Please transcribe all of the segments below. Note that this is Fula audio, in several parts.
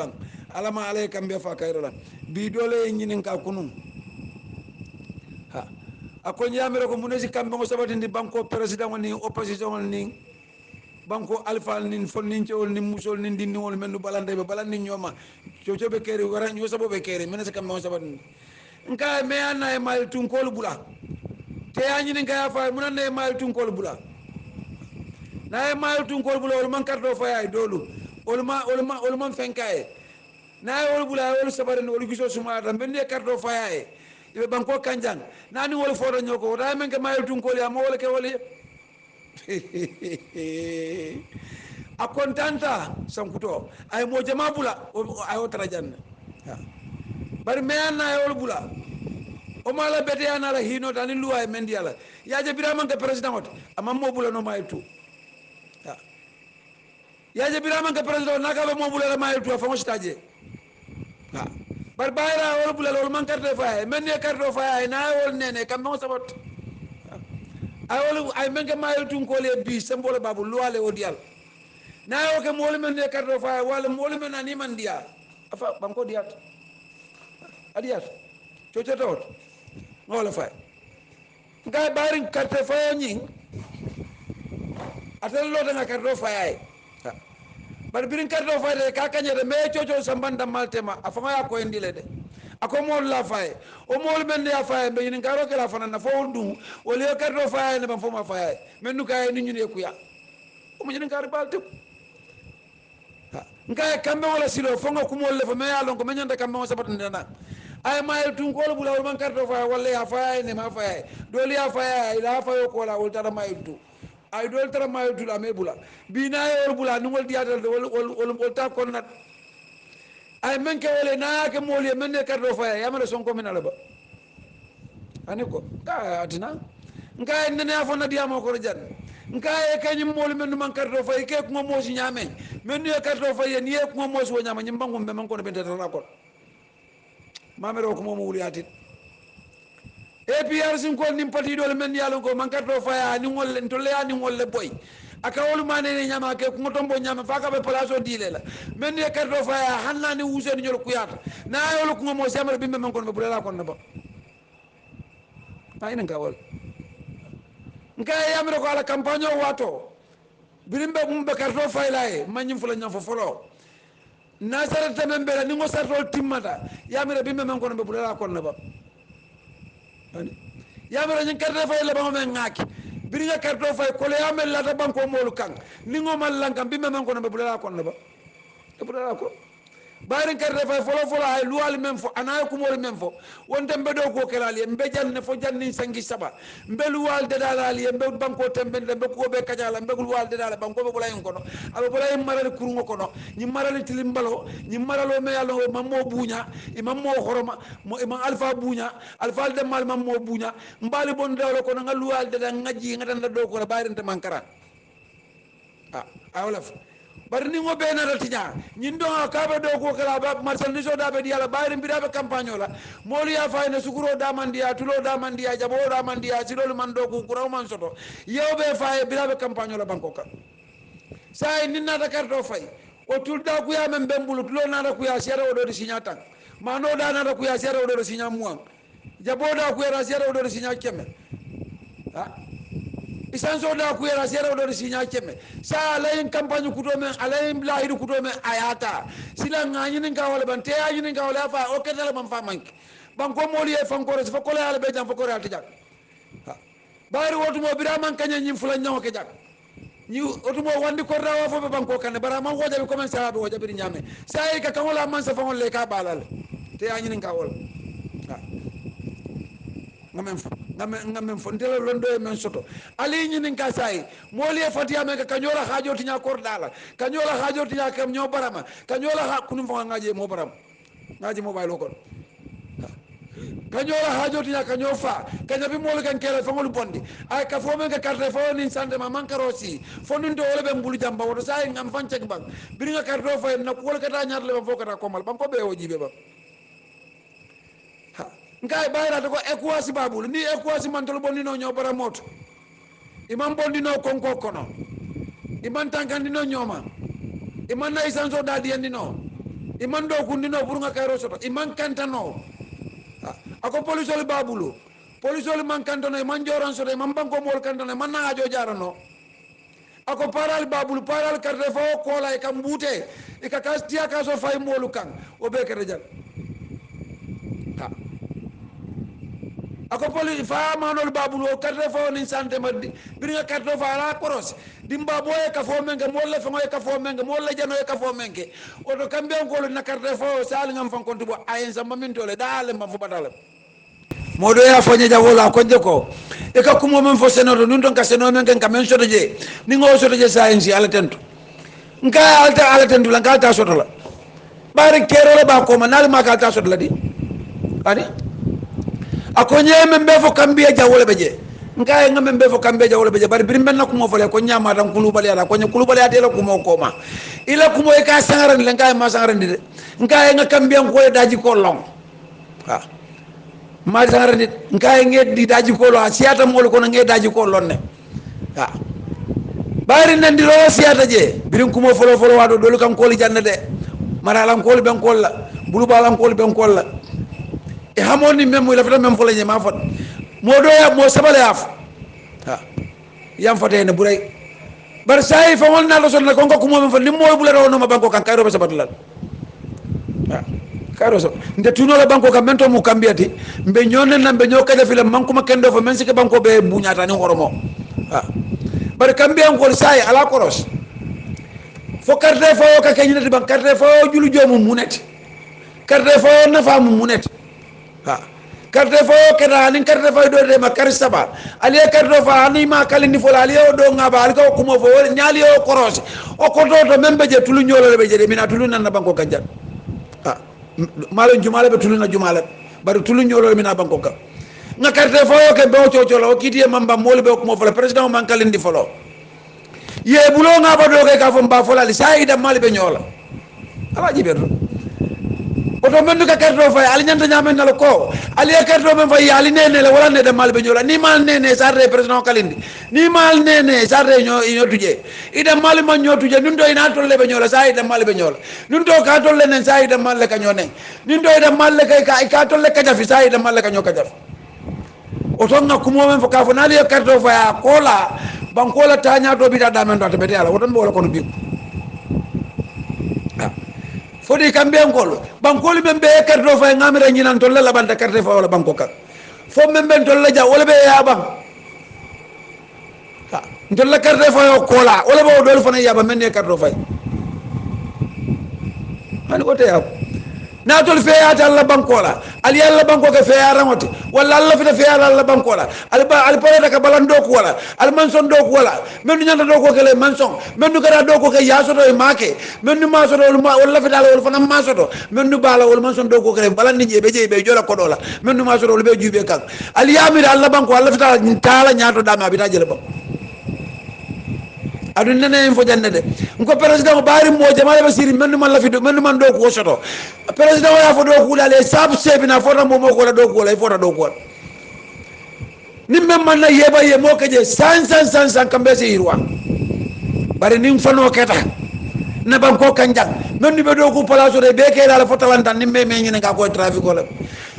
kan alama alay kambe fa kayrola bi dole nyinin ka kunun ha akon yamere ko munesi kambe ngo sabatindi banko president ni opposition ni banko alpha nin fonnin ciol ni musol nin dinni wol men balande be balande nyoma coco be kere wara nyo sabo be kere men se kambe ngo sabatindi nka me anna e mal tun kol bula te anyi ni ka fa munan ne mal tun kol bula na e mal tun kol bula wol man kardo fa ay dolu wol man fenkaye na e wol bula wol sabarin wol giso suma da ben ne kardo fa ay be banko kanjang nani wol fodo nyoko da men ke mal tun kol ya mo wol ke wol a kontanta sankuto ay mo jama bula ay o tara janna bari me anna ay wol bula o mala bete yana la hino tani luwa e mendi ala ya je biraman ke president ot amma mo bula no may tu ya je biraman ke president naka be mo bula la may tu fa mo staje ha bar bayra wol bula wol man carte fa men ne carte fa na wol nene kam mo sabot ay men ke may tu ko le bi sembole babu luwa le odial na yo ke mo men ne carte fa wala mo men ani man dia afa banko diat adiat cocotot ngole fay ngay barin carte fayo ñing atel lo da carte fayay bar birin carte fayde ka kañede me coco sambanda maltema afama ya ko endile de ako mol la fay o mol men ya fay be ñin garo ke la fanana fo ndu o le carte fayay ne bam fo ma fayay men nu kay ni ñu ne kuya o mu ñin gar balte ngay kambe wala silo fo nga kumol le fo me ya lon ko me ñanda kambe mo sabat ndena ay mayel tun ko bula wol man karto fa walla ya fa ne ma fa doli ya fa ila fa yo ko la wol tara mayel tu ay dol tara mayel tu la me bula bi na yo bula ni wol diatal wol ta kon nat ay men ke wole na ke moli men ne karto fa ya mala son ko min ala ba ani ko ka atina nka ne ne afona diamo ko jan nka e kany moli men man karto fa ke ko mo si nyame men ne karto fa yen ye ko mo so nyama nyim bangum be man ko be tara ko mamero ko momo wuliyati APRC ko nim pati dole men yalo ko man karto faya ni ngolle to le ani ngolle boy aka wol mane ni nyama ke ko tombo nyama fa ka be place o dile la men ne karto faya hanna ni wusen nyol kuyata na yolo ko mo samara bimbe man ko be bulela ko naba ay nga wol nga yamre ko ala campagne o wato birimbe mumbe karto fayla e manyim fula nyam fo folo nasara tamen bela ni ngo sartol timmata yamira bimbe men kono be bulala kono ba ani yamira nyin carte fay la ba men ngaki biriga carte fay ko le yamel la ta banko molu kan ni ngo mal lankam bimbe men kono be bulala kono ba be bulala ko bayrin carte fay folo ay luwal men fo anay ko mol men fo wonte be do ko kelali mbe janne fo janni sangi saba mbe luwal de dalali mbe banko tembe mbe ko be kajala mbe luwal de dala banko be bulay kono aba bulay maral kurungo kono ni maral tilimbalo ni maralo me yalo mammo buña imammo horoma mo imam alpha buña alpha de mal mammo buña mbali bon dawlo kono ngal luwal de ngaji ngata do ko bayrin te mankara awlaf bari ni ngo be na ratinya nyin do ka be do ko kala ba marchandise da be diala bayri mbira be campagne la moli ya fayna sukuro da mandiya tulo da mandiya jabo da mandiya silol man do ko kuraw man soto yow be fay bira be campagne la banko ka say ni na da karto fay o tulda ku ya men bembulu tulo na da ku ya sere o do di signatan mano da na da ku ya sere o do di signa muang jabo da ku ya sere o do di signa kemme isanso da ku yara sere do sinya kemme sa alayin campagne kuto men alayin lahidu kuto men ayata sila ngani nin ka wala ban te ayi nin ka wala fa o kedala man fa manki ban ko moli e fan ko res fa ko la be jam fa ko rata jak bari wotu mo bira man kanya nyim fula nyaw ke jak ni wotu mo wandi ko rawa fo be ban ko kan bara man wojabe ko men sa be wojabe nyame sa yi ka kan wala man sa fa le ka balal te ayi nin ka wala ngamen fontela londo e men soto ali nyinin ka sai moli e fatia men ka kanyola hajo tinya kordala kanyola hajo tinya kam nyo barama kanyola ha kunum fa ngaje mo baram ngaje mo baylo kon kanyola hajo tinya kanyo fa kanyabi moli kan kele fa ngol bondi ay ka fo men ka carte fo ni sante ma man karosi fo nun do wala be mbulu jamba woto sai ngam fancek bang biri nga carte fo na ko ka ta nyar le ba fo ka ta komal bang ko be o jibe ba ngay bayra ko ekwasi babul ni ekwasi man tol bondino nyobara moto imam bondino konko kono iman tankandino nyoma iman na isanso dadi andino iman do kundino burunga kairo soto iman kantano ako polisol babulu polisol man kantano iman joran soto iman banko mol kantano man na ajo jarano ako paral babulu paral carte fo kola e kam bute e ka kastia ka so fay molu kan o be kere jal ako poli fa manol babulu o carte fo ni sante maddi biringa carte fo ala koros dimba boye ka fo menge molle fo ngoy ka fo menge molle jano e ka fo menge o to kambe on ko na carte fo sal ngam fon kontu bo ayen sa mamin tole dale ma fo badale modo ya fo nyaja wala ko jeko e ka kumo men fo senodo nun don ka seno men kan men sodo je ni ngo sodo je science ala tentu nka ala tentu la ngalta sodo la bare kero la ba ko manal ma kalta sodo la di ani ako nyeme mbe fo kambiya jawole beje nkaye ngam mbe fo kambiya jawole beje bari birim benna kumo fole ko nyama tan kulubali ala ko kulubali ate la kumo koma ila kumo e ka sangaran le nkaye ma sangaran de nkaye nga kambiya ko daji ko long ha ma sangaran de nkaye ngedi daji ko lo siata mol ko nge daji ko lonne ha bari nandi ro siata je birim kumo folo folo wado dolu kan ko li janna de maralam ko ben ko la bulu balam ko ben ko la e hamoni mem la fata mem fo la nyama fot modo ya mo sabale af ha yam fote ne buray bar say fa won na lo son na ko ko mo mem fo ni moy bu la do no ma banko kan kayro be sabat la ha kayro so nde tuno la banko kan mento mu kambiati mbe nyone na mbe nyoka fi la manko ma kendo fo men sike banko be bunyata ni horomo ha bar kambian ko say ala koros fo carte fo ka kenyina ban carte fo julu jomu munet carte fo na fa mu munet ha carte fo keda nin carte fo do de ma carte saba ali carte fo ani ma kalindi fo ali o do ngaba ali ko kumo fo nyali o koros o ko do membe je tulu nyolo be je de mina tulu nan na banko kanjal ha malo jumala be tulu na jumala bari tulu nyolo mina banko ka nga carte fo ke be o cholo kiti e mamba mol be kumo fo le president man kalindi fo lo ye bulo ngaba do ke ka fo mba fo la li saida mal be nyola ala jibedo oto mendu ka kerdo fay ali nyanta nyamen nalo ko ali kerdo men fay ali nene le wala ne de mal be nyola ni mal nene sarre president kalindi ni mal nene sarre nyo tuje ida mal ma nyo tuje nun do ina tolle be nyola sai ida mal be nyola nun do ka tolle nen sai ida mal le ka nyone nun do ida mal le kay ka tolle ka jafi sai ida mal le ka nyoka jafi oto na kumo men fo ka fo nali kerdo fay kola bankola tanya do bi da men do to bete ala woton bo wala kono bi fodi kambe ngol bankoli membe kardo fay ngamira nyinan tolle la banda carte fa wala banko ka fo membe tolle ja wala be ya bang ha tolle carte fa yo kola wala bo dol fa na ya ba menne kardo fay hani ko te ya na tol fe ya ta la bankola ali yalla banko ka fe ya ramoti wala alla fi fe ya la bankola ali ba ali pare ka balando ko wala al manson do ko wala mendu nyanda do ko kele manson mendu gara do ko ke yaso do e make mendu maso do wala fi dal wala fa na maso do mendu bala wala manson do ko kele balandi je be jola ko dola mendu maso do be jube kan ali yamir alla banko alla fi taala nyaato dama bi ta jele ba adu nene en fo jande de ko president ko bari mo jamaale basiri mendu man la fi do mendu man do ko soto president ya fo do ko dale sab sebina fo mo ko la do ko la fo do ko ni mem man na yeba ye mo keje san kambe se irwa bari nim fano keta ne ban ko kanjang mendu be do ko place de be ke dal fo talantan ni me me ngene ga ko trafic ko la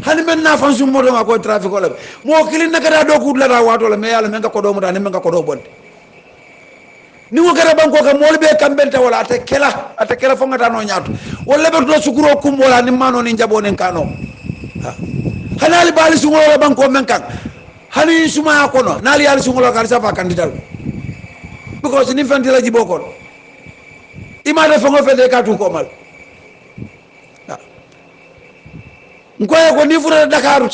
hani men na fan sum mo do ga ko trafic ko la mo kilin na ga do ko la wato la me yalla men ga ko do mo da ni men ga ko do bonde ni wo gara banko ka mol be kambenta wala ate kela fo ngata no nyaato wala be do sukuro kum wala ni mano ni njabo nen kano hanali bali sungolo banko men kan hani suma ko no nali yali sungolo ka sa fa candidat because ni fenti la jibo ko imade fo ngo fete ka tu ko mal ngoy ko ni fura Dakar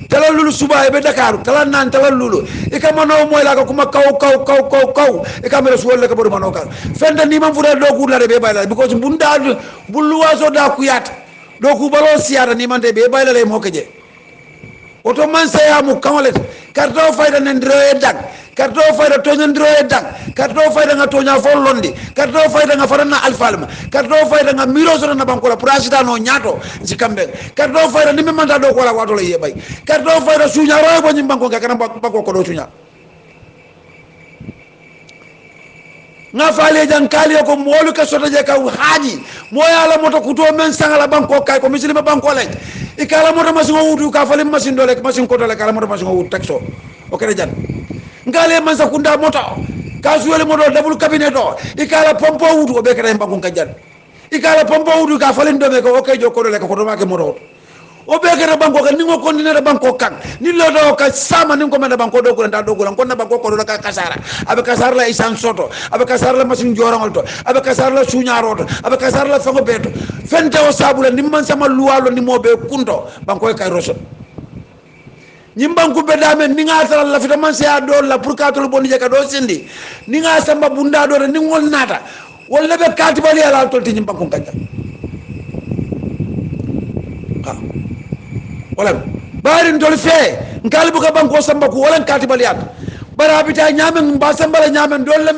talal lulu suba e be Dakar talal nan talal lulu e ka mano moy la ko kuma kaw e ka mera suwol le ka bodu mano ka fenda ni man fura do ku la be bayla because bunda bulu waso da ku yat do ku balo siara ni man de be bayla le mo keje oto man se amu kawle karto fayda nen dro e dag karto fayda to nen dro e dag karto fayda nga to nya fo londi karto fayda nga farana alfalma karto fayda nga miro so na banko la president no nyato ci kambe karto fayda ni man da do ko la wato la yebay karto fayda sunya roy bo nyim banko ga kana banko ko do sunya nga faale jan kali ko molu ka sota je ka haji moya la moto kuto men sangala banko kay ko misilima banko lek ikala moto masingo wudu ka fale machine dole machine ko dole kala moto masingo wudu taxo o kere jan ngale man sakunda moto ka suwele moto double cabinet do ikala pompo wudu o be kere banko ka jan ikala pompo wudu ka fale ndome ko okay jo ko dole ko do make moto o be kere banko ka ningo kontinere banko kan ni lo do ka sama ningo mena banko do ko nda do ko na banko ko do ka kasara abe kasara la isan soto abe kasara la machine jorangol to abe kasara la suñaro to abe kasara la fango beto fente o sabula nimman sama luwalo ni mobe kunto banko kay roso ñim banko be dame ni nga tara la fita man se do la pour ka to bonni je ka do sindi ni nga samba bunda do ni ngol nata wala be katibali ala to ñim banko kanja wala bari ndol fe ngal bu ka banko samba ko wala katibali at bara bita nyamen ba samba la nyamen dol la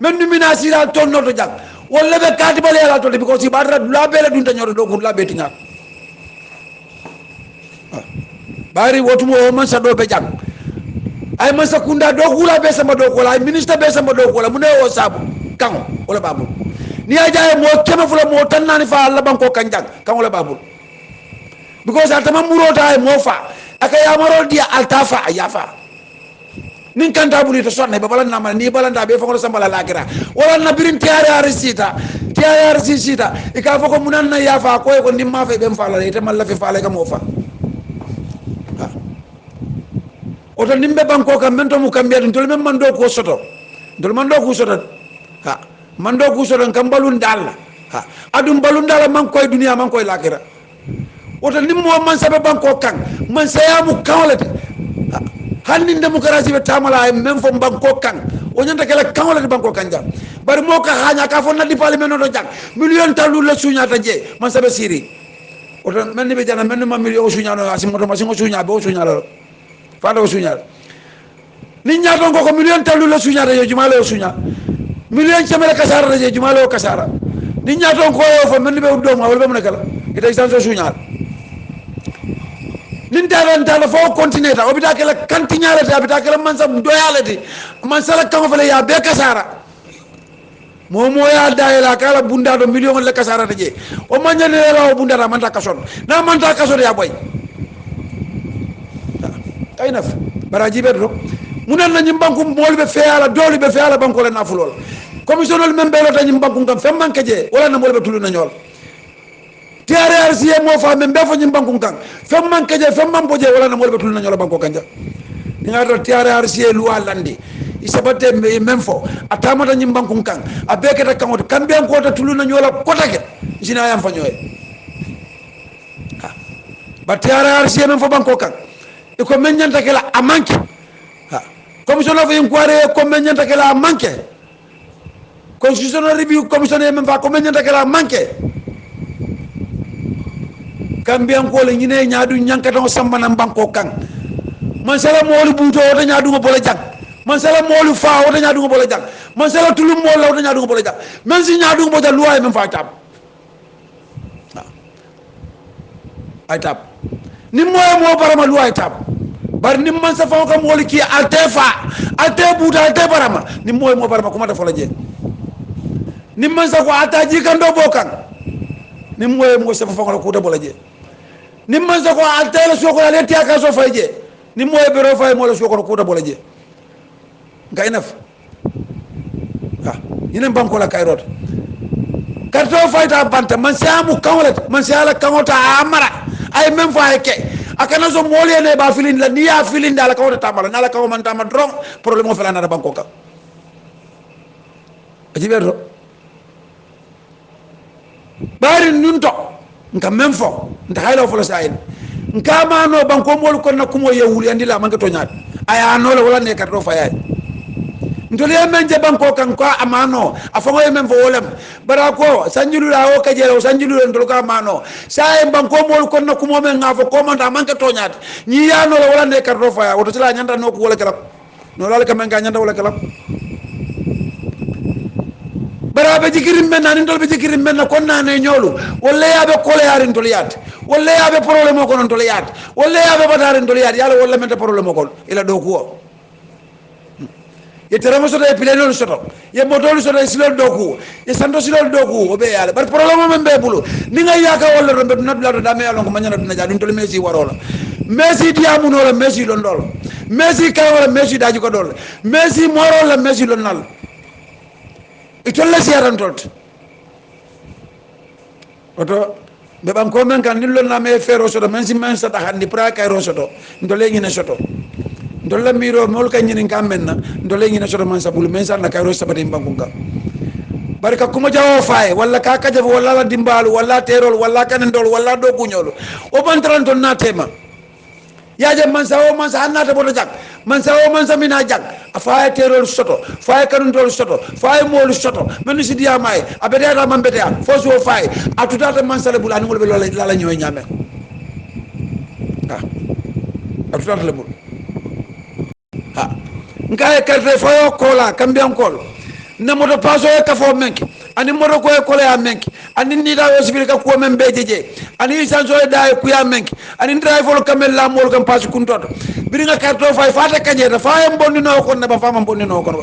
men mina sira to no to jak wala be katibali ala to because si badra la bele dunta nyoro do ko la betinga bari wotumo o man sa do be jak ay man sa kunda do hula be samba do ko la ministre be samba do ko la mu ne o sabu kan wala babu ni ajaye mo kema fula mo tan nani fa Allah banko kan jak kan wala babu because altama murota ay mofa aka yamaro dia altafa ayafa nin kanta buli to sonna be balan nama ni balanda be fangol sambala lakira wala na birin tiare arsita e ka foko munan na yafa ko ko nimma fe be mfala ite malla fe fala ka mofa o to nimbe banko kam mento mu kambe dum to men mando ko soto dol mando ko soto ha mando ko soto kam balun dal ha adum balun dal man koy dunya man koy lakira woto nimmo man sabe banko kan man sayamu kawlete hanni démocratie be tamala e même fo banko kan o nyanta kala kawlete banko kan jam bari mo ka hanya ka fo nadi parlement no jak million talu la sunya ta je man sabe siri woto men be jana men ma million o sunya no asimo to masingo sunya be o sunya la fa do sunya ni nyaato ko million talu la sunya ta je jumale o sunya million chamele kasara je jumale o kasara ni nyaato ko yo fo men be do ma wala be mo kala ita istanso sunya nin dala fo continue ta obita kala kantinyala ta obita kala mansa doyalati mansala kan fele ya be kasara momo ya daela kala bunda do million le kasara je o manyane la o bunda ta manta kason na manta kason ya boy ay naf baraji be do munan na nyim banku molbe feala doli be feala banko le nafulol commissionnel membe lo ta nyim banku ngam fem manke je wala na molbe tulu na nyol tiare arsiye mo fa men be fo nyim banku kan fem man keje fem man boje wala na molbe tul na nyola banko kanja ni ngado tiare arsiye lu alandi isabate men fo atama da nyim banku kan abeke ta kan kambe ko ta tul na nyola kotake jina yam fa nyoy ba tiare arsiye men fo banko kan e ko men nyanta kala amanke ha commission of inquiry ko men nyanta kala amanke constitutional review commission men fa ko men nyanta kala amanke kambian ko le ñine ñaadu ñankata sambana banko kan man sala molu buto o ñaadu ngo bola jak man sala molu fa o ñaadu ngo bola jak man sala tulum mol o ñaadu ngo bola jak men si ñaadu ngo bola luwa men fa tab ay tab ni moy mo barama luwa tab bar ni man sa fa ko molu ki altefa alte buta alte barama ni moy mo barama kuma da fola je ni man sa ko ataji kan do bokan ni moy mo sa fa ko da bola je ni man sa ko altela soko la tiya ka so fayje ni moy bero fay mo la soko ko da bola je ngay naf ha yenen banko la kayrot karto fayta banta man samu kawlet man sala kawta amara ay même fa ke akana so mole ne ba filin la ni ya filin dala kawta tamala nala kaw man tama drong problème o fela na banko ka ajiberto bari nunto nka même fo nta hayla fo la sayin nka ma no banko mol ko na kumo yewuli andila man ka toñat aya no la wala ne karto fayay ndole men je banko kan ko amano afango men fo wolem barako sanjulu la o kajelo sanjulu ndol ka amano say banko mol ko na kumo men ngafo ko man ta man ka toñat ñi ya no la wala ne karto faya woto sila nyanda no ko wala kala no la ka men ga nyanda wala kala barabe jikirim men nan ndol be jikirim men ko nane nyolu wala yabe kole yarin tol yat wala yabe problème ko non tol yat wala yabe badarin tol yat yalla wala men ta problème ko ila do ko ye teremo soto e pilenol soto ye motol soto e silol doku ye santo silol doku o be yale bar problème men be bulu ni nga yaka wala do be nadula do dame yalon ko manyana dina jadun tol Messi warola Messi diamu no la Messi lon dol Messi kay wala Messi daji ko dol Messi moro la Messi lon nal itolle siaran tot oto be bam ko men kan nillo na me fero soto men si men sa ta handi pra kay ro soto ndole ngi ne soto ndolla miro mol ka nyinin kammenna ndole ngi ne soto man sabul men sa na kay ro sabati mbangunga barka kuma jawo faye walla ka kaje walla la dimbalu walla terol walla kanendol walla do gunyolo o bantran ton na tema yaje man sawo man sa hannata boto jak man sawo man sa mina jak afaye terol soto faye kanundol soto faye molu soto men si diya may abedata man betea fo so faye atutata man sale bulani ngol be la nyoy nyame atutata le bul ha ngaye carte fayo kola kambian kol na moto paso e kafo menki ani moto ko e kole ya menki ani ni da yo sibir ka ko men bejeje ani sanso e da ku ya menki ani driver kamel la mol kam pasu kuntoto biri nga karto fay fata kanyeta fay mbonni no ko na ba fama mbonni no ko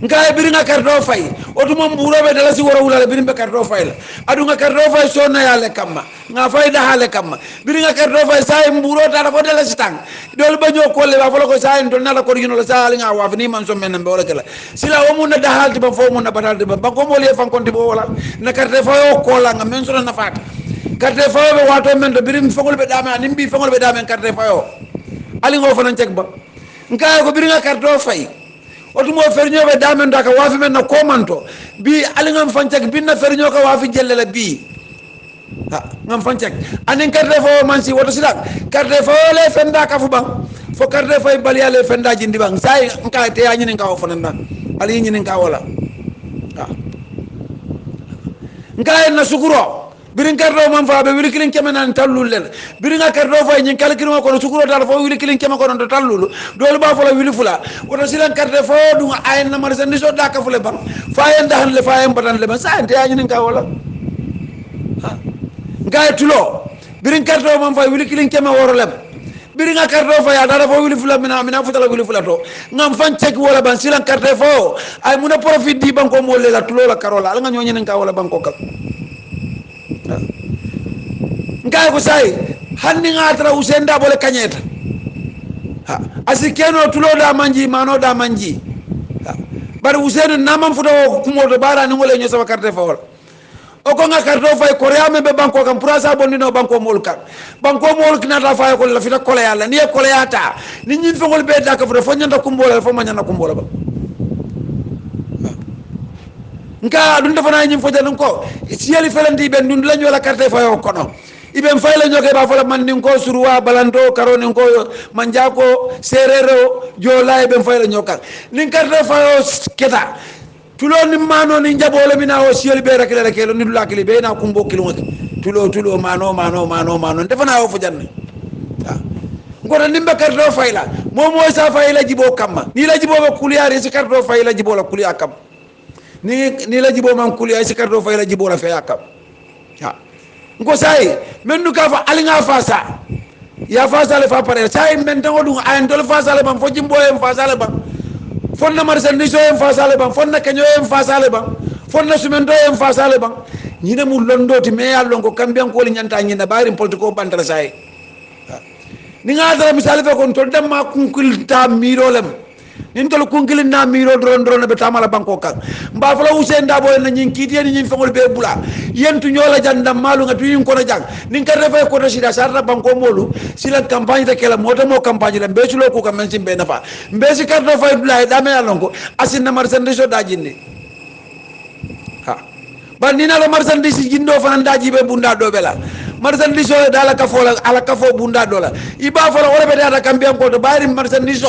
ngaye biri nga karto fay otu mom buro be dala si woro wulale biri be karto fay la adu nga karto fay sonna yale kamma nga fay da hale kamma biri nga karto fay say mburo ta fo dala si tang dol ba ñoo ko le ba fo ko say dol na la ko yino la say nga wa ni man so men be wala kala sila o mun na da halti ba fo mun na batalti ba ko mo le fan konti bo wala na karto fay o ko la nga men so na faata karto fay be wato men do biri fongol be dama ni bi fongol be dama karto fay o ali ngo fanan cek ba ngaye ko biri nga karto fay otumo ferño be damen daka wafi men na komanto bi ali ngam fancak binna ferño ka wafi jellele bi ha ngam fancak anen carte fo man si woto sidak carte fo le fenda ka fu bang fo carte fo bali ale fenda jindi bang say nka te ya nyinin ka wo fonanda ali nyinin ka wala ha nka na sukuro birin kardo man fa be wili kilin kemenan tallul len birin ga kardo fa nyin kala kirmo ko sukuro dal fo wili kilin kema ko don tallul dol ba fo la wili fula woto silan karde fo du ay na mar sen so da ka fule ban fa en dahan le fa en batan le ban sa ante nyin ka wala ha ngay tulo birin kardo man fa wili kilin kema woro lem birin ga kardo fa ya dara fo wili fula mina futala wili fula to ngam fan cek wala ban silan karde fo ay muna profit di ban ko mo le la tulo la karola nga nyin ka wala ban ko kal ngay ko say hanni ngatra usenda bole kanyeta ha asikeno tulo da manji mano da manji bari usenu namam fudo kumoto bara ni ngole nyosa carte fawol o ko nga carte fay korea me be banko kam purasa bonnino banko molka banko molk na ta fay ko la fita kole yalla ni kole yata ni nyin fengol be daka fudo fo nyanda kumbola fo manyana kumbola ba nka dun defana nyim fo jalun ko siyeli felandi ben dun lañu la carte fayo kono iben fayla ñoke ba fala man nin ko surwa balando karone ko manjako serero jola iben fayla ñokal nin carte fayo keta tulo ni mano ni jabole mina o siyeli be rakile rakelo ni dulakili be na kumbo kilo tulo mano defana o fo janne ngoro nimbe carte fayla momo sa fayla jibo kamma ni la jibo be kuliyari ci carte fayla jibo la kuliya kam ni la jibo man kuliya ci carte fayla jibo la fe yakam ha ngo say men ka fa alinga fasa ya fasa le fa pare say men tango dum ay ndol fasa le bam fo jimbo em fasa le bam fonna marchandise em fasa le bam fonna kenyo em fasa le bam fonna sumendo em fasa le bam ñine mu londoti me yallon ko kambian ko li nyanta ñina bari politiko bantala say ni nga dara misal fe kon to dem ma kunkul ta mirolem nin tol kunkil na miro dron be tamala banko kan mba fala usen da boy na nyin kiti ni nyin fengol be bula yentu nyola janda malu ngatu yin ko na jang nin ka refa ko to sida sarta banko molu sila campagne de kala moto mo campagne de be chulo ko kam men simbe nafa mbe si karto fay bula da me alon ko asin na marchandise da jinni ha ban ni na la marchandise jindo fanan da jibe bunda do bela marchandise o dala kafo la ala kafo bunda dola iba fala wala be data kambian ko to bari marchandise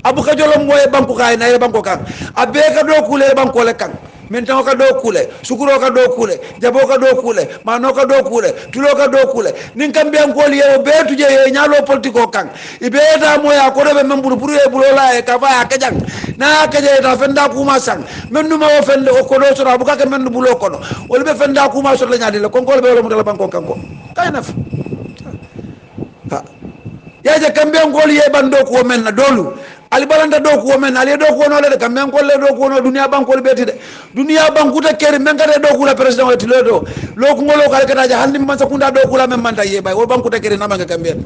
abu ka jolo moye banko kay na banko kan abe ka do kule banko le kan men tan ka do kule sukuro ka do kule jabo ka do kule mano ka do kule tulo ka do kule nin kambian ko liye be tuje ye nyalo politiko kan ibe da moya ko be memburu buru e bulola e ka fa ka jang na ka je ta fenda kuma sang men numa o fende o ko do so abu ka men bulo ko no wol be fenda kuma so la nyaade le kon ko be wala mo dala banko kan ko kaynaf ha yaje kambe ngol ye bando ko men na dolu ali balanta do ko men ali do ko no le kam men ko le do ko no dunia banko le beti de dunia banku ta kere men kata do ko la president wati le do lo ko ngolo kala kata ja handi man sakunda do ko la men manta ye bay o banku ta kere namanga kambe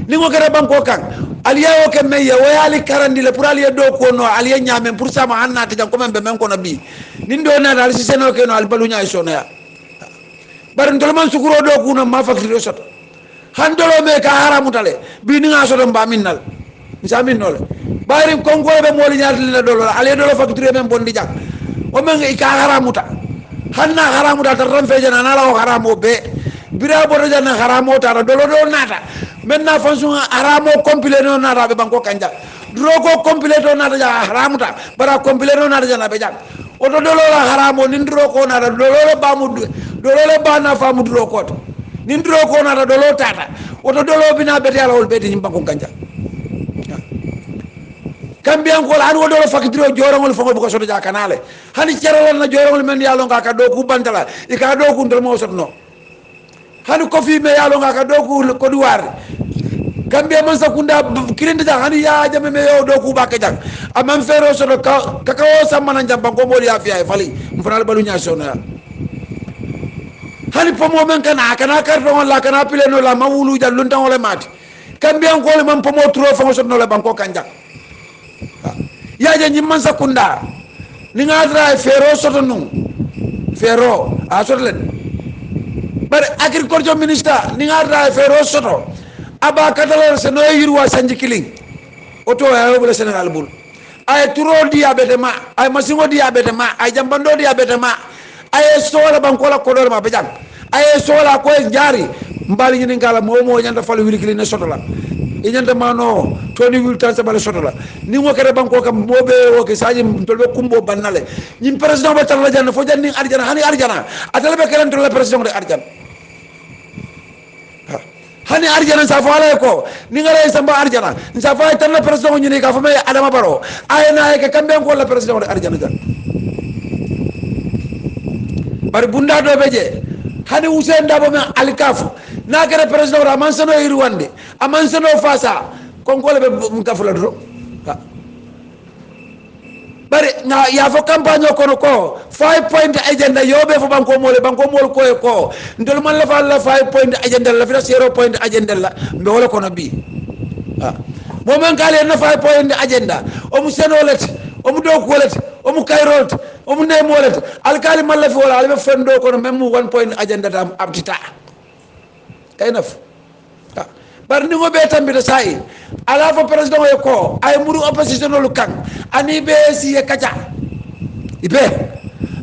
ni ngo kere banko kan ali yawo ke me ye o ali karandi le pour ali do ko no ali nyame pour sama hanna ta jam ko men be men ko no bi nin do na dal si seno ke no ali balunya sono ya bar ndol man sukuro do ko no ma fakri sot handolo me ka haramu tale bi ni nga soto mba minnal misamin nol bayri konko be moli nyaati le dolo ale dolo facture men bondi jak o men ka haramuta hanna haramuta tan fe jana na la haramo be bira bodo jana haramo ta dolo do nata men na fonction haramo complet no nata be banko kanja drogo complet no nata ja haramuta bara complet no nata jana be jak o do dolo la haramo nin drogo nata dolo le bamu dolo le bana famu drogo to nin drogo nata dolo tata o do dolo bina beti ala ol beti nyim banko kanja kambiyan ko an wodo fakitiro jorongol fongo bu ko soto jakanale hani cerolon na jorongol men yalo ngaka do ku bantala e ka do ku ndol mo sotno hani ko fi me yalo ngaka do ku ko duwar kambiya man sakunda kirinde ja hani ya jame me yo do ku bakke jak amam fero soto ka o samana jamba ko modi ya fi ay fali mfanal balu nya sono ya hani pomo men kana karton la kana pileno la mawulu jallun tan wala mati kambiyan ko man pomo tro fongo sotno le banko kanjak yaje nyimman sakunda ni ngadra fero soto nu fero a soto len bar agriculture minister ni ngadra fero soto aba katala se no yirwa sanji kiling oto ya wala senegal bul ay turo diabete ma ay masingo diabete ma ay jambando diabete ma ay sola bankola kodor ma bejam ay sola ko jari mbali ni ngala momo nyanda falu wili kiling ne soto la inyanta mano toni wiltan sa bala sotola ni ngo kere banko kam mobe o ke saji tolbe kumbo bannale nyim president ba tan la janna fo janni arjana hani arjana atala be kelen tol president de arjana hani arjana sa fa ala ko ni ngare samba arjana sa fa tan la president nyini ka fa me adama baro ayna ke kambe ko la president de arjana jan bari bunda do beje hani Hussein Dabo men alikafu na kere president ra man sano irwande aman sano fasa konkole be mkafula do bari na ya fo campagne kono ko 5 point agenda yobe fo banko mol ko ndol man la fa la 5 point agenda la fi 0 point agenda la be wala kono bi mo men kale na 5 point agenda o mu senolet o mu do ko let o mu kayrot o mu nemolet alkali man la fi wala albe fendo kono même 1 point agenda tam abtita kaynaf bar ni ngo be tambita sai ala fo president e ko ay muru opposition lu kan ani be si e kacha ibe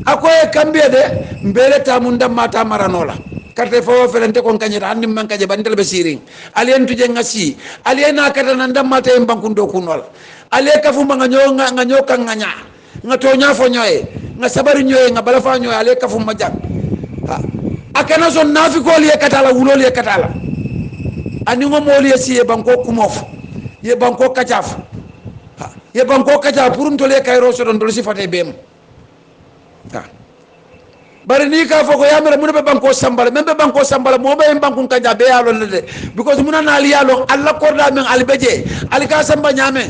akoy kambe de mbele tamunda mata maranola karte fo felente kon kanyira andi man kaje bandel be siring alien tuje ngasi aliena kata nanda mata e bankundo kunol ale kafu nga nyo kan nganya ngato nya fo nyoy nga sabaru nyoy nga bala fa nyoy ale kafu majak akana son nafiko liye katala wulol ye katala ani ngo moli si e banko kumof ye banko kachaf ye banko kacha pour ntole kayro so don si fate bem bari ni ka foko yamere mun be banko sambala membe banko sambala mo be banko kaja be yalo de because mun na ali yalo alla korda men albeje ali ka samba nyame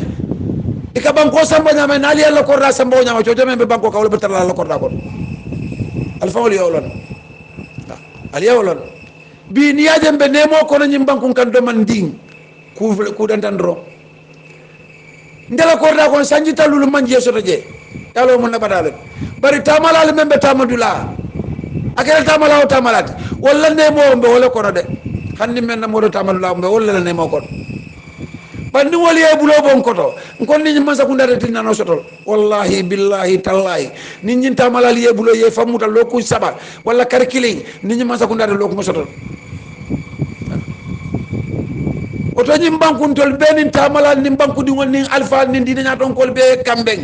e ka banko samba nyame na ali alla korda samba nyama jojo membe banko ka wala be tala alla korda ko alfa wali yolon ali yolon bi ni yajembe nemo kono nyim banku kan do man ding ku dantandro ndela korda kon sanji talulu manje soto je yalo mon na badale bari tamalal membe tamadula akere tamala o tamalat walla nemo mbe wala kono de hanni men na modo tamadula mbe walla nemo kono bandi woli e bulo bon koto kon ni man sakunda de tinna no sotol wallahi billahi tallahi ni nyin tamalal ye bulo ye famuta loku saba walla karkili ni man sakunda de loku sotol oto nyim banku tol benin tamalal ni banku di woni alfa ni dina don kol be kambeng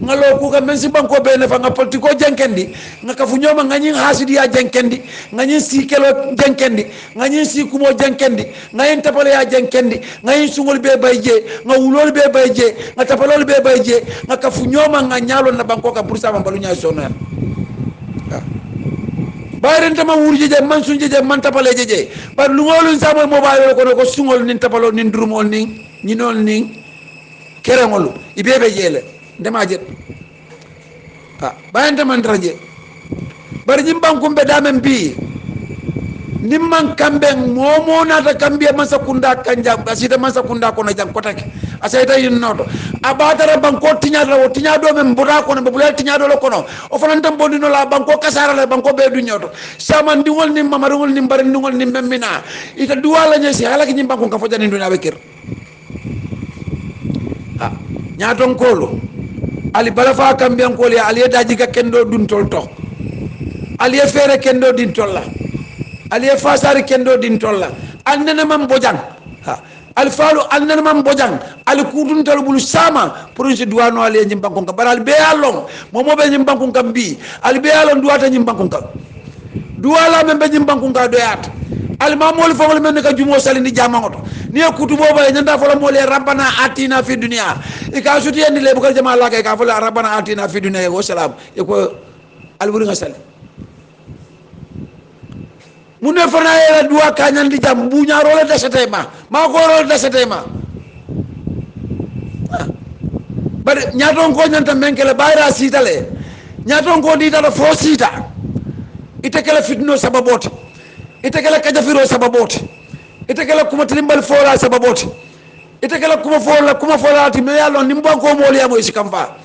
ngalo ku ka men si banko be ne fa nga politiko jenkendi nga ka fu nyoma nga nyin hasidi ya jenkendi nga nyin si kelo jenkendi nga nyin si kumo jenkendi nga yin tapale ya jenkendi nga yin sungol be bayje nga wulol be bayje nga tapalol be bayje nga ka fu nyoma nga nyalo na banko ka bursa mambalu nya sona bayren tama wurje je man sunje je man tapale je par lu ngolun sama mobile ko ko sungol nin tapalo nin drumol nin nyinol nin kerengolu ibebe jele ndema jet bayante man traje bari nyim bankum be damen bi nimman kambe momo nata kambe masakunda kanja asita masakunda kono jam kotake asayta yinnoto abatara banko tinyado o tinyado men mbura kono be bulal tinyado lo kono o fananta bondino la banko kasara la banko be du nyoto sama ndingol nim mamarungol nim bari ndingol nim memmina ita duwala nyesi halaki nyim banko ka fojani nduna be kir nyaton kolo ali balafa kambe kolo ali daji ga kendo dun tolto ali fere kendo din tolla ali fasari kendo din tolla annene mam bojang alfalu annene mam bojang ali kudun talbulu sama projet duwano ali nyim bankon ka baral be along momo be nyim bankon kam bi ali be along duwata nyim bankon ka duwala men be nyim bankon ka doyat al mamol fawol men ka jumo salini jamangoto ni kutu boba nyanda fala mole rabbana atina fi dunya ika suti en le bukal jama la ka fala rabbana atina fi dunya wa salam ko alburi ngasal mune fana yela duwa kanyan di jam bunya role dasete ma ko role dasete ma bar nyaton ko nyanta menkele bayra sitale nyaton ko di dala fo sita ite kala fitno sababoti ite kala kajafiro sababoti ite kala kuma tilimbal fola sababoti ite kala kuma fola ti me yalo nimbo ko moli amo isikamfa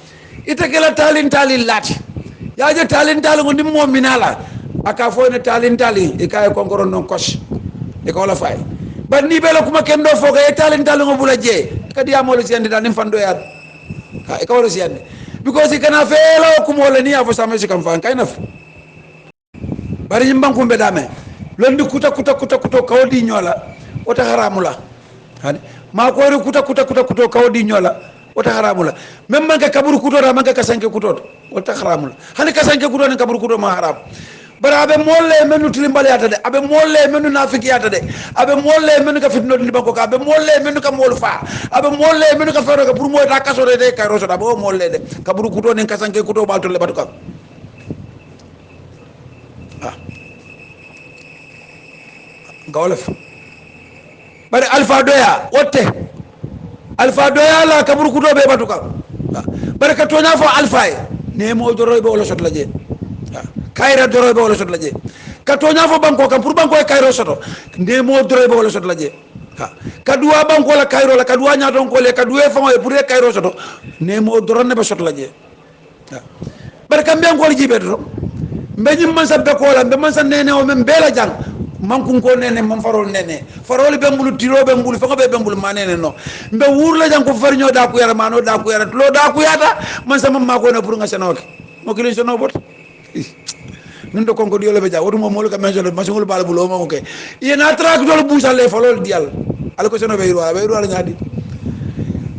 ite kala talin lati yaje talin ngo nimmo minala aka fo ne talin e kay ko ngoron non kos e ko la fay ba ni bela kuma kendo fo ga talin ngo bula je kadi amol ci andi dal nim fando yar e ko wala ci andi because kana felo kuma wala ni afo sama ci kam fa kay naf bari nyim bankum be dame londi kuta kawdi nyola wata haramula hani ma ko ri kuta kawdi nyola wata haramula même man ka kaburu kuto da man ka kasanke kuto wata haramula hani kasanke kuto ni kaburu kuto ma haram bara abe molle menu tilimbali ata de abe molle menu nafiki ata de abe molle menu ka fitno ndi banko ka abe molle menu ka mol fa abe molle menu ka fero ka pour mo ta kasore de kay roso da bo molle de kaburu kuto ni kasanke kuto balto le batuka gawlef bari alfa doya wotte alfa doya la kaburu kuto be batuka bari ka tonya fo alfa ne mo doroy be wala sot la je kayra doroy be wala sot la je ka tonya fo banko kam pour banko e kayro soto ne mo doroy be wala sot la je ka duwa banko la kayro la ka duwa nyaton ko le ka duwe fo e pour e kayro soto ne mo doronne be sot la je bari kam ben ko jibe do mbe nyim man sabbe ko la mbe man sa nene o men bela jang mankun ko nene man farol be mbulu tiro be mbulu fa be mbulu manene no mbe wurla jang ko farño da ku yara mano da ku yara lo da ku yata man sama ma ko ne pour nga senoke mo kilin sono bot nun do konko diole be ja wotu mo molu ka menjo ma sungul bala bulo mo ke yena trak do bu sale falol dial ala ko sono be ruwa nyaadi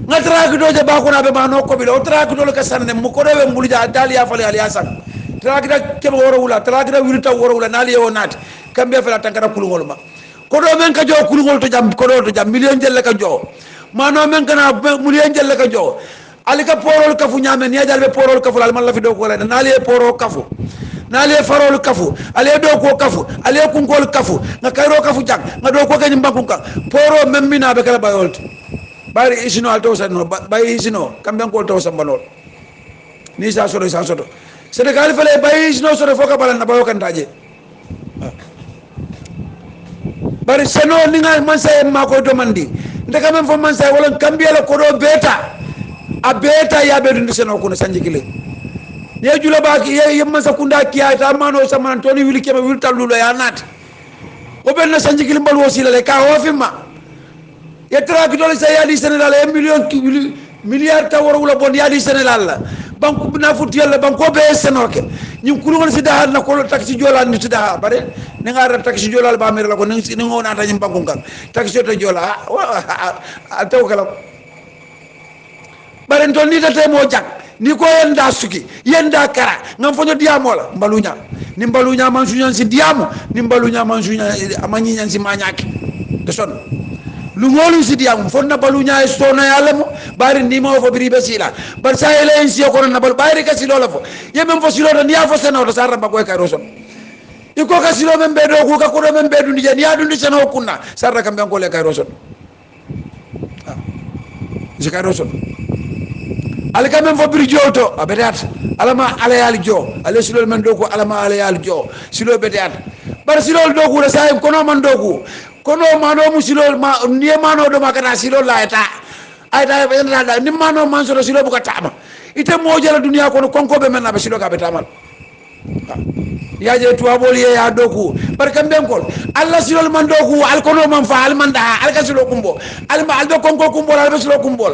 nga trak do je ba ko na be mano ko bi lo trak do ka sanne mo ko do be mbulu ja dal ya fale ali asan trak da ke woro wula trak da wirta woro wula nali yo nati kambe fala tankara kulungol ma ko do men ka jo kulungol to jam ko do to jam million jelle ka jo mano men kana million jelle ka jo ali ka porol kafu nyame ni jalbe porol kafu al malla fi do ko la nali poro kafu nali farol kafu ali do ko kafu ali kungol kafu na kayro kafu jak na do ko kany mbakun ka poro memmina be kala bayolt bari isino alto sanno bay isino kambe ko to sambalol ni sa soto senegal fele bay isino soto foka bala na bayo kan taje bari seno ninga mansa ma ko do mandi ndeka men fo mansa wala kambiela ko do beta a beta ya be dund seno ko no sanji kile ne jula ba ki ye mansa kunda kiya ta mano sama toni wili kema wil tallulo ya nat o ben na sanji kile mbal wasila le ka o fimma ye tra ki dole sa ya di senegal e milliard ta wala bon ya di senegal la banko na futi yalla banko be senoke ñim kulugol si dahal na ko taxi jola ni si dahal bare ne ngara taxi jola ba mere la ko ni ngona ta ñim banko kan taxi to jola taw kala bare to ni ta mo jak ni ko yenda suki yenda kara ngam fonyo diamo la mbalunya ni mbalunya man sunya si diamo ni mbalunya man sunya amanyi nyan si manyaki de son lu ngolu si diamo fonna balunya stona yalla mo bari ni mo fo biri besila bar sa ele en si ko na bal bari ka silo la fo yemem fo silo ni ya fo seno to sarra ba ko ka roson iko ka silo men be do ko ka ko do men be du ni ya du ni seno kunna sarra kam ben ko le ka roson je ka roson al kamen fo bir joto abetat alama ala yal jo ale silol men do ko alama ala yal jo silo betat bar silol do ko sa kono man do ko kono mano mu silol ma ni mano do makata silol la eta ayta be da ni mano man so silo bu ka tama ite mo jala dunia kono konko be men na be silo ka be tamal yaje tuwabol ye ya doku barka benkol alla silol man doku al kono man fa al man da al ka silo kumbo al ma al do konko kumbo al be silo kumbo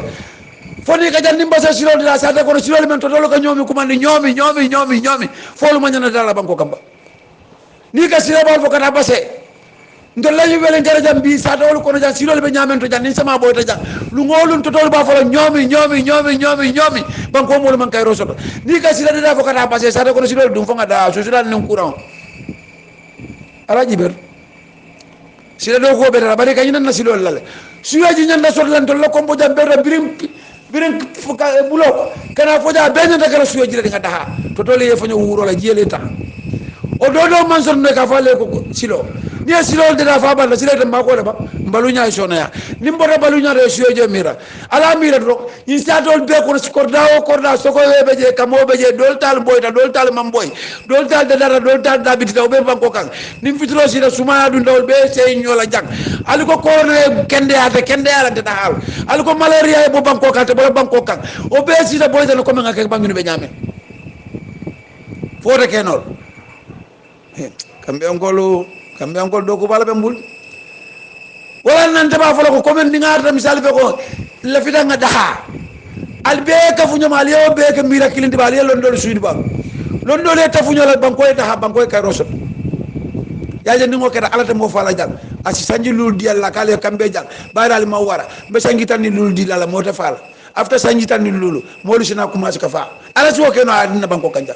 foni ka jandi mbasa silol da sa ko silol men to dolo ka nyomi kumandi nyomi folu ma nyana dala banko kamba ni ka silol bal fo kata basse ndo lañu welen jara jambi sa dawol kono jan silol be nyamen to jan ni sama boy ta jan lu ngolun to dol ba fo nyomi banko mo man kay rosoto ni ka silol da fo kata basse sa ko silol dum fo ngada so silol non courant ala jiber silol do ko be dara bari kay nan silol lale suyaji nyanda so lan to la kombo jambe birim bulo kana foja benya da kala suyaji da ngada to dole ye fanyo wuro la jele ta o do man son ne ka fale ko silo ni silo de da fa balla silo de mako ba balunya sona ya ni mbota balunya de suyaji mira ala mira do ni sta dol be ko korda so ko be je kamo be je dol tal boy ta dol tal mam boy dol tal de dara dol tal da biti be banko kan ni fitro si da suma du dol be sey nyola jak aliko ko ne kende ala de dal aliko malaria bo banko kan te bo banko kan o be si da boy da ko men ngake bangu be nyame fota kenol kambe ngol do ko bala be mbul wala nan taba fala ko komen ni ngarta misal be ko la fita nga daha albe ka fu nyoma liyo be ka mira kilindi ba liyo londo suudi ba londo le tafu nyola banko e daha banko e kay rosot yaje ningo keda alata mo fala jang asi sanji lul di alla kale kambe jang bayral ma wara be sangi tan ni lul di la mo ta fala after sanji tan ni lulu mo lu sina commence ka fa ala so ke no adina banko kanja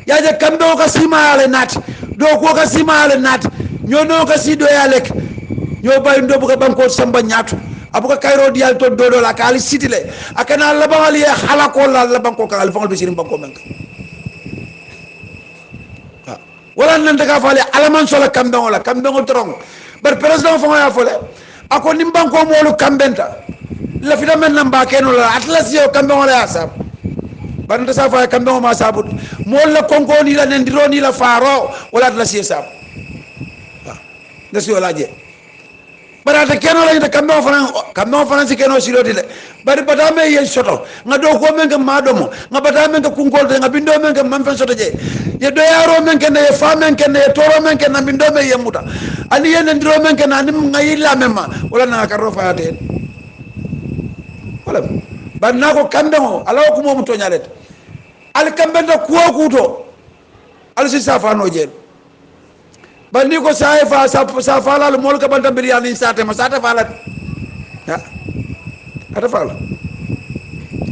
yaje kambe o ka simale nat do ko ka simale nat nyono ka sido ya lek nyo bay ndo buka banko samba nyatu abuka kayro dial to dodo la kali sitile akana la bangali hala ko la banko ka al fangol be sirim banko men wala nan daga fale alaman sola kambe ngol torong bar president fango ya fole ako nim banko molu kambenta la fida men namba keno la atlas yo kambe ngol ya sab banda sa fa kambe ma sabut mol la konko ni la ndiro ni la faro wala atlas yo sab ndasi wala je barata keno la kambe fana si keno silo dile bari batame yen soto nga do ko men ngam madomo nga batame ngam kungol de nga bindo men ngam man fen soto je ye do yaro men ken ye fa men ken ye toro men ken bindo me yemuta ani yen ndiro men ken ani ngayilla memma wala na ka rofa de wala ban na ko kambe mo ala ko mo to nyalet al kambe da kuo kuto al si safa no jel bandi ko sa fa la mol ka banta bir yani sate ma sate fa la ha ata fa la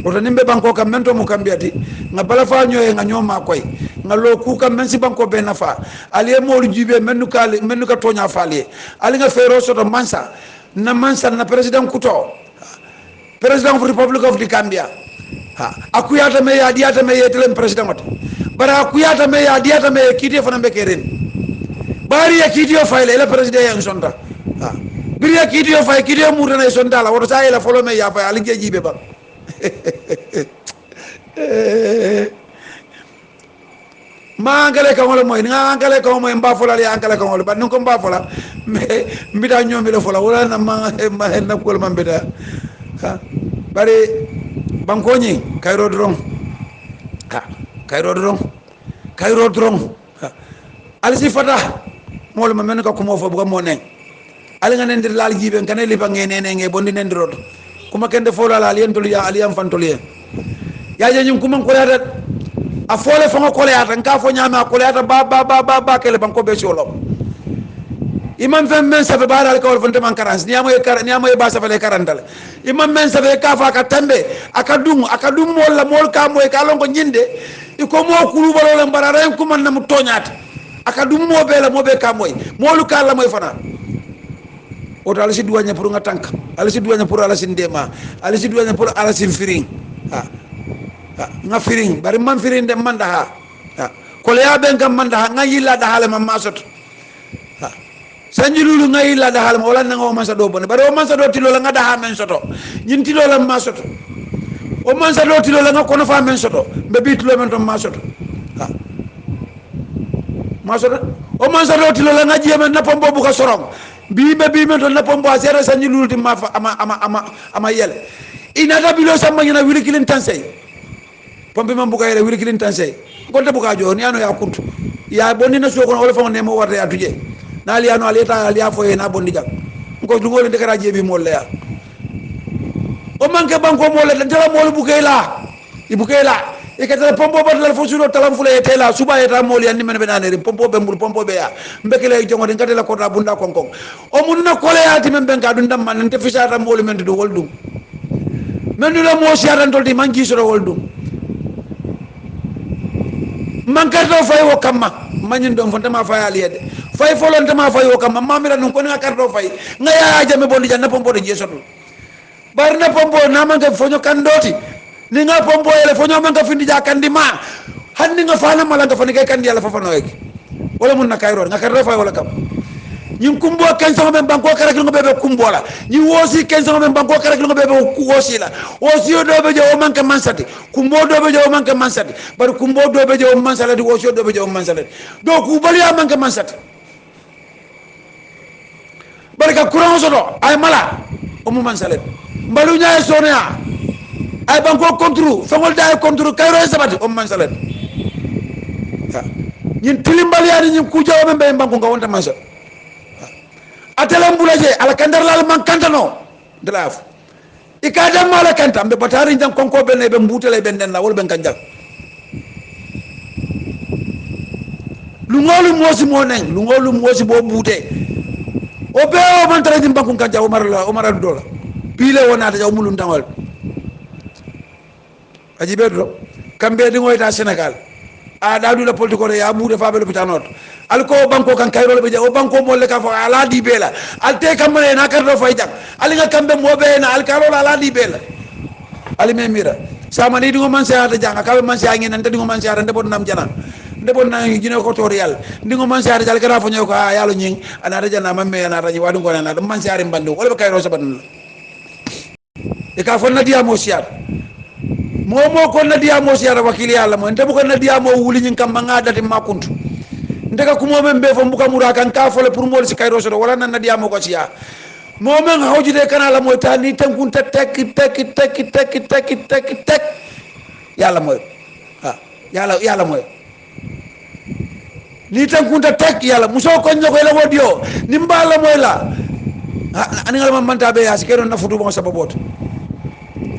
oto nimbe banko kam mento mo kambiati nga bala fa nyoy nga nyoma koy nga lo ku kam men si banko be na fa ali mo jibe mennu ka tonya faali ali nga fero soto mansa na president kuto president of republic of the Gambia ha akuyata me ya diata me yetelem president wat bara akuyata me ya diata me kiti fana be keren bari ya kidio faile la president yang sonda ha biri ya kidio fay kidio murana sonda la woto sa ila folo me ya fay ali jibe ba ma angale ka wala moy nga angale ka moy mba fola li angale ka wala ba non ko mba fola me mbida nyomi la fola wala na ma na ko ma mbida ha bari banko ni kayro dron ha kayro dron ha alisi fata mol ma men ka ko mo fo bu mo nen ali nga nendir lal jibe kan li ba ngene nge bondi nendirot kuma kende fola la alien to ya alien fantolier ya je nyum kuma ko yata a fole fango ko yata nka fo nyama ko yata ba kele banko be solo imam fem men sa fe baral ko fonte man karans ni amoy ba sa fe le karandal imam men sa fe ka fa ka tambe aka dum mol ka moy ka lon ko nyinde iko mo kulu balo le barara en kuma na mu toñata aka dum mo be ka moy molu ka la moy fana o to ala si duwanya pour nga tank ala si duwanya pour ala sin dema ala si duwanya pour ala sin firing ha nga firing bari man firing de manda ha ko le ya ben kam manda ha nga yilla da hala mam masot ha sanjilulu nga yilla da hala wala nga o man sa do bon bari o man sa do tilo la nga da ha men soto nyin tilo la ma soto o man sa do tilo la nga kono fa men soto be bi tilo men to ma soto ha ma soto o man sa do tilo la nga jema na pombo bu ka sorong bi be bi men to na pombo asere sa nyululti ma fa ama yele ina da bilo sama ngina wili kilin tansay pombe man bu ka yele wili kilin tansay gonta bu ka jo ni ano ya kuntu ya bonni na so ko wala fa ne mo warta ya tuje na ali ano ali ta ali afo na bonni jak ko du ngol de kara jebi mo le ya o manke banko mo le dara mo bu kay la ibu kay la e ka tala pompo bat la fo suno talam fule e tela suba e ta mo li andi men be nanere pompo be mbul pompo be ya mbekele jongo de ngatela ko ta bunda konkon o mun na kole ya ti men ben ka dun dam man te fisa ta mo li men do woldum men du la mo siaran tolti man ji soro woldum man karto fay wo kamma manin don fonta ma fay aliyede fay folonta ma fay wo kamma mamira non ko nga karto fay nga ya jame bondi janna pompo de jesoto barna pompo na man ka fonyo kandoti ni nga pompo ele fonyo man ka findi ja kandi ma hanni nga fana mala nga fani kay kandi yalla fafano ek wala mun na kayro nga karto fay wala kam ñim kumbo ken sama men banko karek lu bebe kumbo la ñi wosi ken sama men banko karek lu bebe wosi la wosi do be je o man ka mansati kumbo do be je o man ka mansati bar kumbo do be je o mansati wosi do be je o mansati do ku bali man ka mansati barka kuran soto ay mala o mu mansati mbalu nyaay sonia ay banko kontru fangol day kontru kayro sabati o mansati ñin tilimbal yaani ñin ku jaw men be banko nga wonta mansati atelam bulaje ala kandar lal man kantano draf ikadam mala kantam be batari jang konko be ne be mbutele be den la wol ben kanjal lu ngolu mosi mo neng lu ngolu mosi bo mbute o be o man tara jim bankun kanja omar dola pile wona ta jaw mulun tawal aji beddo kambe di ngoyta senegal a dadu la politiko ya mu defa be l'hôpital alko banko kan kayro be o banko mo le ka fa ala di bela alte kamne na kardo fay jak ali nga kambe mo be na al karo ala di bela ali me mira sama ni dingo man sa ta janga ka man sa ngin nante dingo man sa ndebon nam jana ndebon na jine ko torial dingo man sa dal kara fa ñew ko yalo ñing ana ta jana mamme ana ta ñi wadu ko na man sa ri mbando wala be kayro saban e ka fonna dia mo siat momo ko nadiya mo siara wakili yalla mo nte buko nadiya mo wuli nyin kam nga dati makuntu ndeka ko momen be fo mbuka mura kan ka fole pour mol si kayro so wala nan nadiya mo ko siya momen hawjude kanala mo tani tankun tek tek yalla moy ha yalla moy ni tankun tek yalla muso ko ñoko la wodio ni mbala moy la ani ngal man manta be ya si kero na fudu mo sababot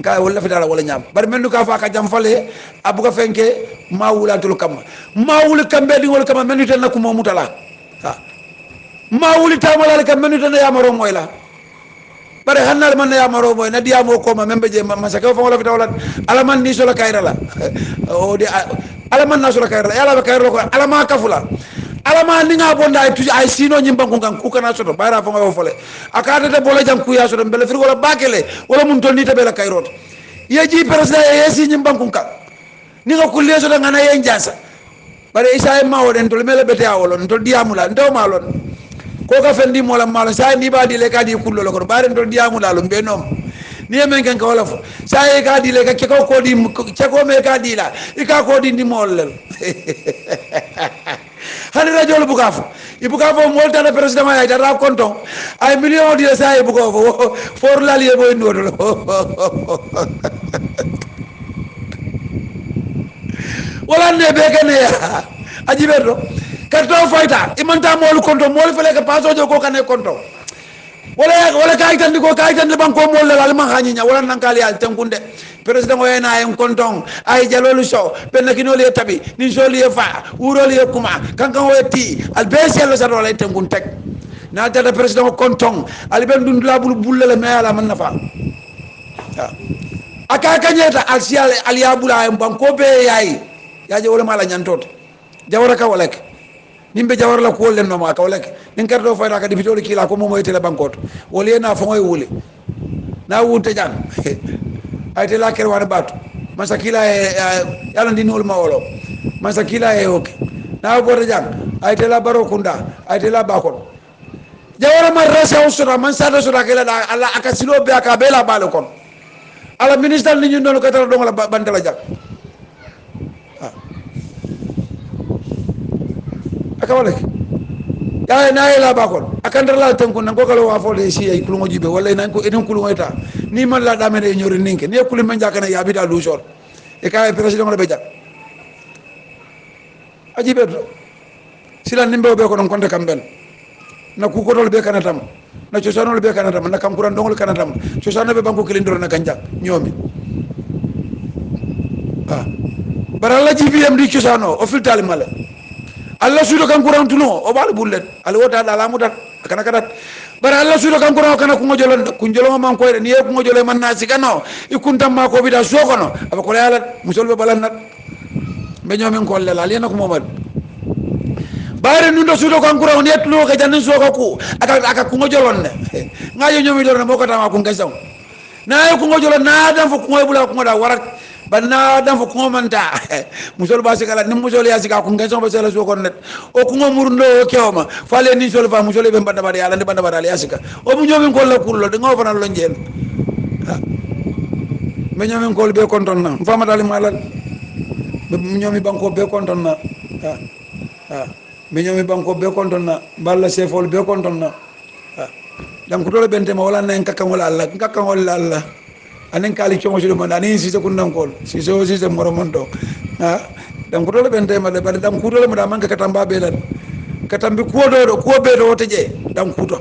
kay wala fitala wala ñam bar melnu ka fa ka jam fale abuga fenke ma wulatul kam ma wul kambe di wol kam melnu tan ko mo mutala ha ma wuli tamala kam melnu tan ya maro moy la bare hannal man ya maro moy na diya mo ko ma membe je ma sa ko fa wala fitala ala man ni so la kayra la o de ala man na so la kayra yalla ba kayra ko ala ma kafula ala ma ni nga bonda ay tuji ay sino nyimba ko kan ku kana soto bayra fa nga fole akata de bolo jam ku ya soto bele frigo la bakele wala mun tonni tabe la kayrot yeji president yesi nyimba ko kan ni nga kulle soto ngana yen jansa bare isa e mawo den to mele bete awolo to diamula ndo malon ko ka fendi mola malo sa ni ba di le ka di kullo ko bare to diamula lo be nom ni men kan ka wala fo sa e ka di le ka ko di ko me ka di la e ka ko di ndi mollel hani radio lu bukafo ibukafo molta na president ma ya ra konton ay million di sa e bukafo for la lié boy nodol wala ne be kene ya ajiberdo karto fayta imanta mol konto mol fele ka paso jo ko kane konto wala kay tan ko kay tan banko mol la ma xani nya wala nan kali al tankunde president o yana en konton ay jalolu so ben kino le tabi ni so le fa wuro le kuma kankan weti al besel sa do lay tankun tek na tata president o konton al ben dun labul bulle me ala man nafa aka kanyeta al sial al yabula en banko be yayi yaje wala mala nyantot jawara ka walek nimbe jawar la ko len no ma ka walek nin kardo fayda ka dibito le kila ko mo moy tele bankot wala na fa ngoy wuli na wunte jang ay te la ker wana batu masakila e yalla ndi nol mawolo masakila e ok na bodo jang ay te la barokunda ay te la bakon jawara ma rasa usura man sada sura kala da alla akasilo be aka bela balokon ala ministre ni ñu non ko tara dong la bantala jak aka wala ya na ila ba ko akandar la tan ko nan ko kala wa fo de si ay kulungo jibe wala nan ko eden kulungo eta ni man la dame de ñori ninke ni kulum man jakana ya bi da lu jor e ka president la be jak ajibe sila nimbe be ko don konte kamben na ku ko dol be kanatam na ciosano be kanatam na kam kuran dongol kanatam ciosano be banko kilindoro na kanjak ñomi baralla jibiyam di ciosano o filtali mala Allah sudo kan kuran tuno o bal bullet al wota da lamu dat kana kadat bara Allah sudo kan kuran kana ku ngojolon ku njolo man ko ni e ku ngojole man nasi kano ikuntam ma ko bida sokono aba ko yala musolbe balan nat be ñomen ko lelal yena ko momal bare nundo sudo kan kuran ni etlo ka janin soko ku aka ku ngojolon ne ngayo ñomi lorna moko tama ku ngasaw na ku ngojolon na dam fo ku ngoy bula ku ngoda warak banna dam fo ko manta musol ba sikala ni musol ya sika ko ngeso ba sela so ko net o ko murndo o kewma fale ni sol fa musol be banda bari ala ndi banda bari ya sika o bu ñomin ko la kullo de ngo fanal lo njel me ñomin ko be konton na fama dal malal be ñomi banko be konton na me ñomi banko be konton na balla sefol be konton na dam ko dole bente ma wala nen kakkamol alla kakkamol alla anen kali chomo julo man ani sise kunnan kol sise o sise moromondo dam ko dole bente ma de bari dam ko dole mo da man ka katamba be lan katambi ko do ko be do teje dam kuto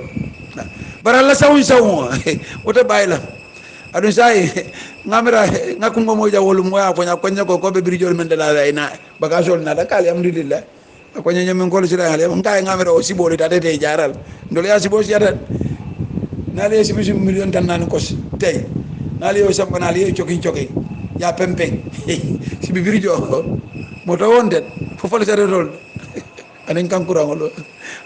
baralla sawun sawun o te bayla adun sai ngamira ngakungo mo jawol mo ya ko nya ko be brijol men de la ina bagasol na da kali alhamdulillah ko nya nyamen ko ci la ale ngai ngamira o siboli ta te jaral ndol ya sibo ci yata na le sibi million tan nan ko tay nali yo sabba nali yo chokin ya pempeng si bibiri jo mo to wonde fo fole tare rol anen kankura ngolo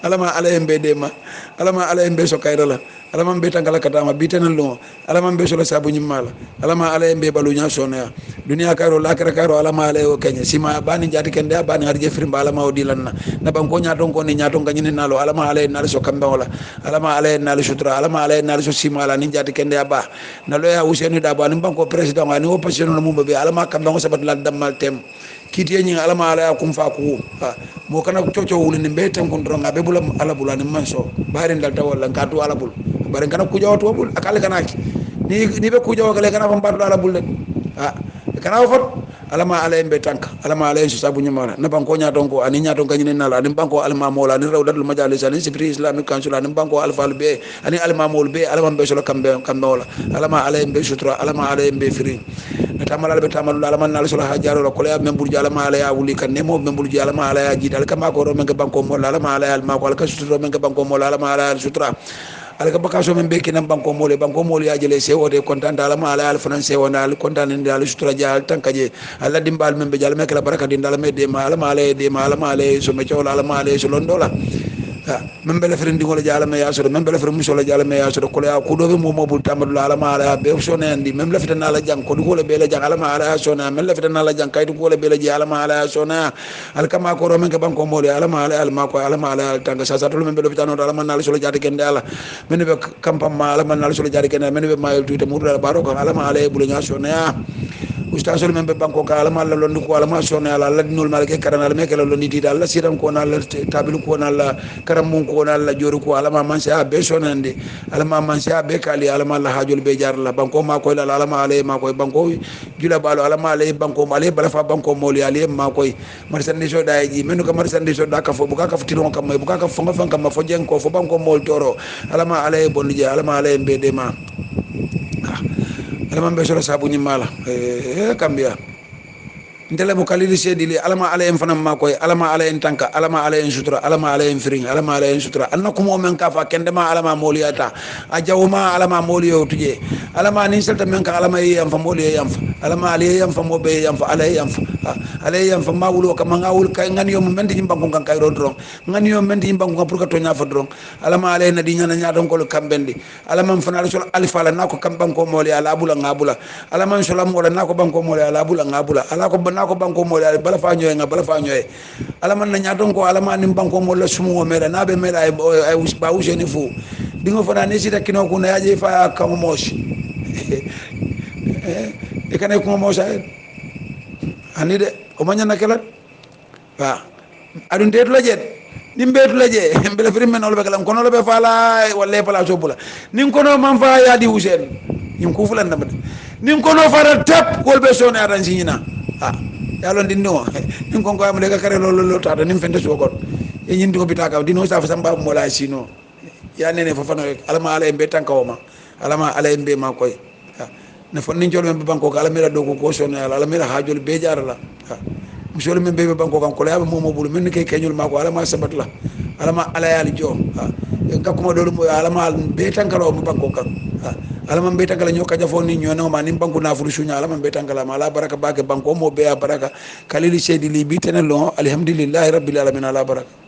alama ala embe dema alama ala embe so kayrala alama be tangala katama bitenal lo alama be so la sabu nyimala alama ala embe balunya sonya dunia karo lakra karo alama ala o kenya sima bani jati kende bani harje frimba alama o dilanna na banko nyaton ko ni nyaton ganyine nalo alama ala nalo so kambe wala alama ala nalo sutra alama ala nalo so simala ni jati kende ba nalo ya useni da ba ni banko president ani opposition no mumbe be alama kambe ngo sabat la damal tem kiti nyi alama ala kum fa ko mo kana coco wuli ni betem kon dronga be bula ala bula ni manso bari ndal tawalla ngatu ala bul bari kana ku jawto bul akale kana ni be ku jaw kale kana fam baddo ala bul kana fot alama ala embe tanka alama ala ensu sabu nyamara na banko nya donko ani nya donko nyine nala ni banko alma mola ni rawdatul majalis ani sibri islamic council ani banko alfal be ani alma mol be alama be solo kambe wala alama ala embe sutra alama ala embe firi tamala be tamalu alama nal solo hajaro ko le membu alama ala ya wuli kan nemo membu alama ala ya jidal kama ko ro men banko mola alama ala alma ko alka sutra men banko mola alama ala sutra alaka bakaso men be kinam banko mole ya jele se wote kontan dala ma ala al français wona al kontan ndi al sutura jal tankaje alla dimbal men be jal me kala baraka din dala me de ma ala ma ale so me chola ala ma ale so londola men bele fere ndi ngol jala me ya so men bele fere musola jala me ya so ko ya ku do be mo mobul tamadul ala ma ala be so ne ndi men la fitana la jang ko du ko le be la jang ala ma ala so na men la fitana la jang kay du ko le be la jala ma ala so na al kama ko ro men ke banko mole ala ma ala al ma ko ala ma ala tanga sa sa to men be fitana ala ma na so jati ken dala men be kampam ma ala ma na so jati ken men be mayel tuite murda baro ko ala ma ala bulu nya so na ustazol men be banko ka ala ma la londi ko ala ma so na ala la dinol mal ke karana me ke la londi ti dal la siram ko na la tabil ko na la karam mun ko na la joru ko ala ma man sa be so nande ala ma man sa be kali ala ma la hajol be jar la banko ma ko la ala ma ale ma ko banko jula balo ala ma ale banko ma ale bala fa banko mo li ale ma ko marsandi so da ji men ko marsandi so da ka fo bu ka ftiro kam may bu ka fo nga kam ma fo jen ko fo banko mo toro ala ma ale bon je ala ma ale be de ma alama be so sabu ni mala kambia ndele mo kalili sedili alama ala en fanam makoy alama ala en tanka alama ala en sutra alama ala en firing alama ala en sutra annakum o men ka fa kendema alama moliyata a jawma alama moliyo tuje alama ni selta men ka alama yam fa moliyo yam fa alama ali yam fa mobe yam fa ala yam fa ala yam fa mawulo ka mangawul kay ngani yo mendi banko kan kay ron dron ngani yo mendi banko kan pour ka to nya fa dron alama ala na di nyana nya don ko kambendi alama fa na sol alfa la nako kam banko moliya ala bula ngabula alama so la mo la nako banko moliya ala bula ngabula ala ko nako banko mo la bala fa ñoy nga bala fa ñoy ala man na ñaton ko ala man nim banko mo la sumu mera na be mera ay ba useni fu dingo fa na ni sita kino ko na yaje fa ka mo moshi e kana kuma mo sa ani de o manya na kelat wa adun tetu la jet nim betu la je mbele firi men olbe kalam kono be fala wala pala sobula nin kono man fa ya di usen nim ku fulan na nin kono fara tap wolbe sone adan sinyina yalo ndinno nin kon ko amle ka kare lo tata nim fende so kon e nyindi ko bitaka dino sa fa samba mo la sino ya nene fo fano alama ala embe tankawma alama ala embe ma koy ne fon nin jol men banko ko ala mira do ko sone ala mira hajol be jarala musol men be banko kan ko la mo bulu men kay kenyul mako ala ma sabat la ala ma ala yali jo en ka kuma do ala ma be tankalo mo banko kan ala ma be tankala nyoka jafo ni nyono ma nim banko na furu sunya ala ma be tankala ma ala baraka bake banko mo be baraka kalili sedi li bitene lo alhamdulillah rabbil alamin ala baraka